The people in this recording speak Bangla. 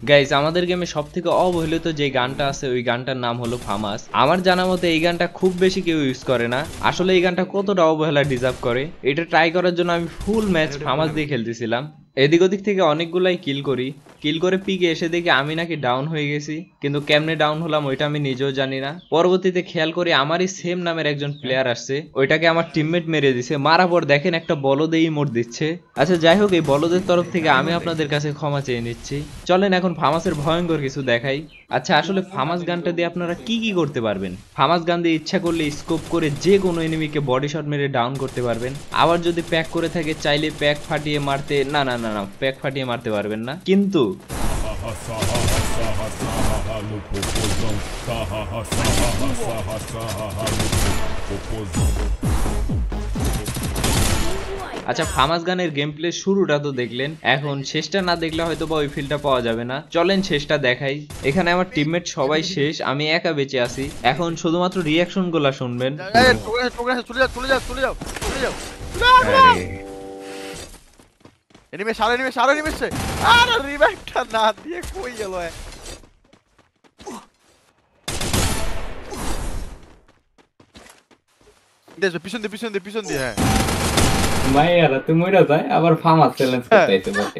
গাইস আমাদের গেমে সবথেকে অবহেলিত যে গানটা আছে ওই গানটার নাম হলো ফামাস। আমার জানা মতে এই গানটা খুব বেশি কেউ ইউজ করে না। আসলে এই গানটা কতটা অবহেলা ডিজার্ভ করে এটা ট্রাই করার জন্য আমি ফুল ম্যাচ ফামাস দিয়ে খেলতেছিলাম। এদিক ওদিক থেকে অনেকগুলাই কিল করে পিকে এসে দেখি আমি নাকি ডাউন হয়ে গেছি, কিন্তু কেমনে ডাউন হলাম ওইটা আমি নিজেও জানি না। পরবর্তীতে খেয়াল করি আমারই সেম নামের একজন প্লেয়ার আসছে, ওইটাকে আমার টিমমেট মেরে দিছে। মারা পর দেখেন একটা বলদে ইমোট দিচ্ছে। আচ্ছা যাই হোক, এই বলদের তরফ থেকে আমি আপনাদের কাছে ক্ষমা চেয়ে নিচ্ছি। চলেন এখন ফামাসের ভয়ঙ্কর কিছু দেখাই। আচ্ছা আসলে ফামাস গানটা দিয়ে আপনারা কি কি করতে পারবেন? ফামাস গান দিয়ে ইচ্ছা করলে স্কোপ করে যে কোনো এনিমিকে বডি শট মেরে ডাউন করতে পারবেন। আবার যদি প্যাক করে থাকে চাইলে প্যাক ফাটিয়ে মারতে, না না না না, প্যাক ফাটিয়ে মারতে পারবেন না কিন্তু আচ্ছা ফামাস গানের গেম প্লে শুরুটা তো দেখলেন, এখন শেষটা না দেখলে হয়তো বা ওই ফিলটা পাওয়া যাবে না। চলেন শেষটা দেখাই। এখানে আমার টিমমেট সবাই শেষ, আমি একা বেঁচে আছি। এখন শুধুমাত্র রিয়াকশন গুলা শুনবেন। ভাই, তুমি মইরা যায় আবার ফার্মাস চ্যালেঞ্জ করতে আইছে বটে।